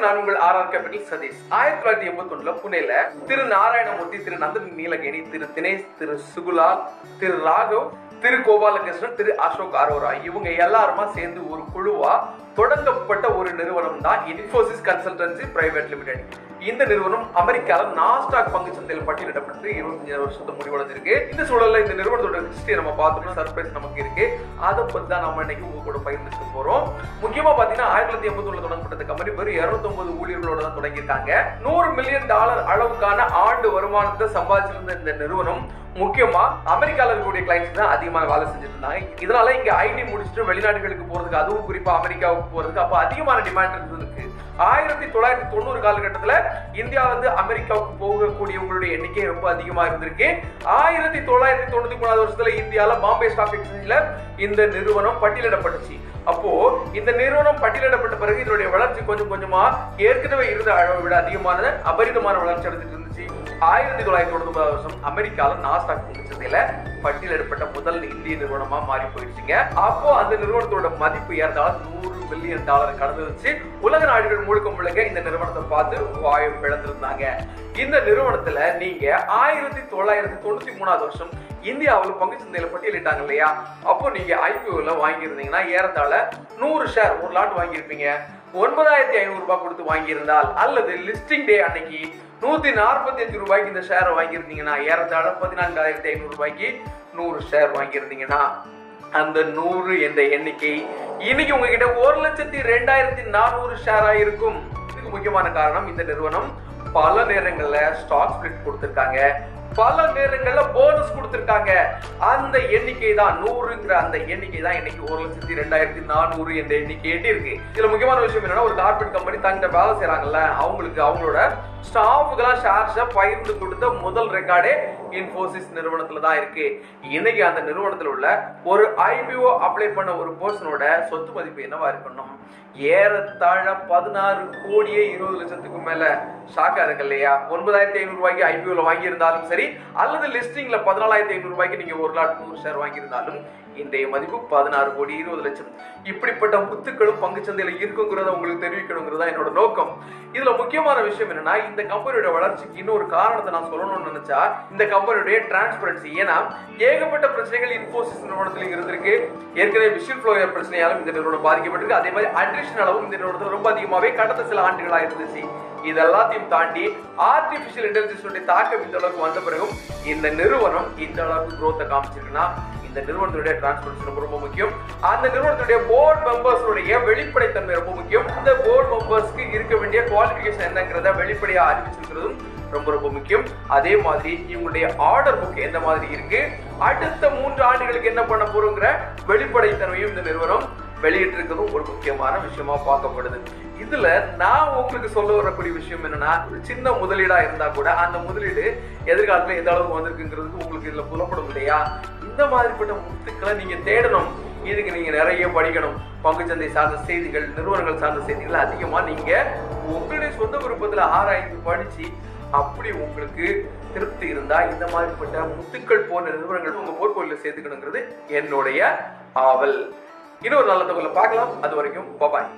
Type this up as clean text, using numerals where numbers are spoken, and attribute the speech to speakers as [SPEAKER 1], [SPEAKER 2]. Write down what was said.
[SPEAKER 1] நான் உங்கள் RR capital Satish. 1981 புனேல திரு நாராயணமூர்த்தி, திரு நந்தன் நீலகேணி, திரு தினேஷ், திரு சுகுலால், திரு ராகவ், திரு கோபாலகிருஷ்ணன், திரு அசோக் அரோரா இவங்க எல்லாருமா சேர்ந்து ஒரு குழுவா தொடங்கப்பட்ட ஒரு நிறுவனம் தான் இன்ஃபோசிஸ் கன்சல்டன்சி பிரைவேட் லிமிடெட். இந்த நிறுவனம் அமெரிக்கால நாஸ்டாக் பங்கு சந்தையில் பட்டியலிடப்பட்டு 25 வருஷத்தை முடிவடைஞ்சிருக்கு. இந்த சூழல்ல இந்த நிறுவனத்தோட ஹிஸ்டரி நம்ம பார்த்தோம்னா சர்ப்ரைஸ் நமக்கு இருக்கு. அதை பத்தி தான் நம்ம இன்னைக்கு உங்க கூட பகிர்ந்துக்க போறோம். முக்கியமா பாத்தீங்கன்னா 1981 தொடங்கப்பட்ட கம்பெனி வெறும் 209 ஊழியர்களோட தான் தொடங்கியிருக்காங்க. $100 மில்லியன் அளவுக்கான ஆண்டு வருமானத்தை சம்பாதிச்சிருந்த இந்த நிறுவனம் முக்கியமா அமெரிக்கால இருக்கக்கூடிய கிளைண்ட்ஸ் தான் அதிகமாக வேலை செஞ்சுட்டு இருந்தாங்க. இதனால இங்க ஐடி முடிச்சுட்டு வெளிநாடுகளுக்கு போறதுக்கு, அதுவும் குறிப்பா அமெரிக்காவுக்கு போறதுக்கு அப்ப அதிகமான டிமாண்ட் இருந்ததுக்கு 1990 காலகட்டத்துல இந்தியாவில இருந்து அமெரிக்காவுக்கு போகக்கூடியவங்களுடைய எண்ணிக்கை ரொம்ப அதிகமா இருந்திருக்கு. 1993 வருஷத்துல இந்தியால பாம்பே ஸ்டாக் எக்ஸ்சேஞ்சில இந்த நிறுவனம் பட்டியலிடப்பட்டுச்சு. அப்போ இந்த நிறுவனம் பட்டியலிடப்பட்ட பிறகு இதனுடைய வளர்ச்சி கொஞ்சம் கொஞ்சமா ஏற்கனவே இருந்த அளவை விட அதிகமான அபரிதமான வளர்ச்சி அடைஞ்சிட்டு இருந்துச்சு. 1999 வருஷம் அமெரிக்கால நாஸ்டாக் பங்கு சந்தையில பட்டியலிடப்பட்ட முதல் இந்திய நிறுவனமா மாறி போயிடுச்சுங்க. அப்போ அந்த நிறுவனத்தோட மதிப்பு ஏறத்தாழ $100 மில்லியன் கடந்துருச்சு. உலக நாடுகள் முழுக்க இந்த நிறுவனத்தை பார்த்து வாயை பிளந்திருந்தாங்க. இந்த நிறுவனத்துல நீங்க 1993 வருஷம் இந்தியாவில் பங்கு சந்தையில பட்டியலிட்டாங்க இல்லையா, அப்போ நீங்க ஐபிஓல வாங்கியிருந்தீங்கன்னா ஏறத்தாழ 100 ஷேர், ஒரு லாட் வாங்கியிருப்பீங்க. 9,500 ரூபாய் கொடுத்து வாங்கியிருந்தால் அல்லது லிஸ்டிங் டே அன்னைக்கு 145 ரூபாய்க்கு இந்த ஷேரை வாங்கியிருந்தீங்கன்னா ஏறத்தாழ 14,500 ரூபாய்க்கு 100 ஷேர் வாங்கியிருந்தீங்கன்னா அந்த 100 என்ற எண்ணிக்கை இன்னைக்கு உங்ககிட்ட 1,02,400 ஷேரா இருக்கும். இதுக்கு முக்கியமான காரணம் இந்த நிறுவனம் பல நேரங்கள்ல ஸ்டாக் ஸ்பிளிட் கொடுத்திருக்காங்க, பல நேரங்கள்ல போனஸ் கொடுத்திருக்காங்க. அந்த எண்ணிக்கை தான் 100ங்கிற அந்த எண்ணிக்கை தான் இன்னைக்கு 1,02,400 என்ற எண்ணிக்கை எட்டி இருக்கு. இதுல முக்கியமான விஷயம் என்னன்னா, ஒரு கார்பரேட் கம்பெனி தங்கிட்ட வேலை செய்யறாங்கல்ல, அவங்களுக்கு அவங்களோட ஸ்டாஃப்கெல்லாம் ஷேர்ஸை பகிர்ந்து கொடுத்த முதல் ரெக்கார்டே இன்ஃபோசிஸ் நிறுவனத்துல தான் இருக்கு. இன்னைக்கு அந்த நிறுவனத்துல உள்ள ஒரு ஐபிஓ அப்ளை பண்ண ஒரு பர்சனோட சொத்து மதிப்பு என்னவா இருக்கணும், ஏறத்தாழ 16,20,00,000 மேல. ஷாக்கா இருக்கு இல்லையா? 9,500 ரூபாய்க்கு ஐபிஓல வாங்கி இருந்தாலும் சரி, அல்லது லிஸ்டிங்ல 14,500 ரூபாய்க்கு நீங்க ஒரு லாட் 100 ஷேர் வாங்கியிருந்தாலும் இன்றைய மதிப்பு 16,20,00,000. இப்படிப்பட்ட முத்துக்களும் பங்கு சந்தையில இருக்குங்கிறத உங்களுக்கு தெரிவிக்கணுங்கிறதா என்னோட நோக்கம். இதுல முக்கியமான விஷயம் என்னன்னா, இந்த கம்பெனியோட வளர்ச்சிக்கு இன்னொரு காரணத்தை நான் சொல்லணும்னு நினைச்சா இந்த கம்பெனியோட டிரான்ஸ்பரன்சி. ஏன்னா ஏகப்பட்ட பிரச்சனைகள் இன்ஃபோசிஸ் நிறுவனத்தில் இருந்திருக்கு. ஏற்கனவே விஷுவல் ஃப்ளோ பிரச்சனையாலும் இந்த நிறுவனம் பாதிக்கப்பட்டிருக்கு. அதே மாதிரி அட்ரிஷன் அளவும் இந்த நிறுவனத்தில் ரொம்ப அதிகமாவே கடந்த சில ஆண்டுகளா இருந்துச்சு. இதெல்லாத்தையும் தாண்டி ஆர்டிபிஷியல் இன்டெலிஜென்ஸ் தாக்கம் இந்த அளவுக்கு வந்த பிறகும் இந்த நிறுவனம் இந்த அளவுக்கு growth காமிச்சிருக்குன்னா இந்த நிறுவனத்துடைய டிரான்ஸ்பரன்சி ரொம்ப முக்கியம். அந்த நிறுவனத்துடைய போர்டு மெம்பர்ஸுடைய வெளிப்படைத்தன்மை ரொம்ப முக்கியம். இந்த போர்டு மெம்பர்ஸ்க்கு இருக்க வேண்டிய குவாலிஃபிகேஷன் என்னங்கிறத வெளிப்படையா அறிவிச்சிருக்கிறதும் ரொம்ப முக்கியம். அதே மாதிரி இவங்களுடைய ஆர்டர் புக் எந்த மாதிரி இருக்கு, அடுத்த 3 ஆண்டுகளுக்கு என்ன பண்ண போறோங்கிற வெளிப்படைத்தன்மையும் இந்த நிறுவனம் வெளியிட்டு இருக்கிறதும் ஒரு முக்கியமான விஷயமா பார்க்கப்படுது. இதுல நான் உங்களுக்கு சொல்ல வரக்கூடிய விஷயம் என்னன்னா, ஒரு சின்ன முதலீடா இருந்தா கூட அந்த முதலீடு எதிர்காலத்துல எந்த அளவுக்கு வந்திருக்குங்கிறதுக்கு உங்களுக்கு இதுல புலப்படும் இல்லையா? இந்த மாதிரிப்பட்ட முத்துக்களை நீங்க தேடணும். இதுக்கு நீங்க நிறைய படிக்கணும். பங்குச்சந்தை சார்ந்த செய்திகள், நிறுவனங்கள் சார்ந்த செய்திகள் அதிகமா நீங்க உங்களுடைய சொந்த விருப்பத்துல ஆராய்ந்து படிச்சு, அப்படி உங்களுக்கு திருப்தி இருந்தா இந்த மாதிரிப்பட்ட முத்துக்கள் போன்ற நிறுவனங்கள் உங்க போர்ட்போலியோல சேர்த்துக்கணுங்கிறது என்னுடைய ஆவல். இன்னொரு நல்ல தகவலை பார்க்கலாம். அது வரைக்கும் பாய்.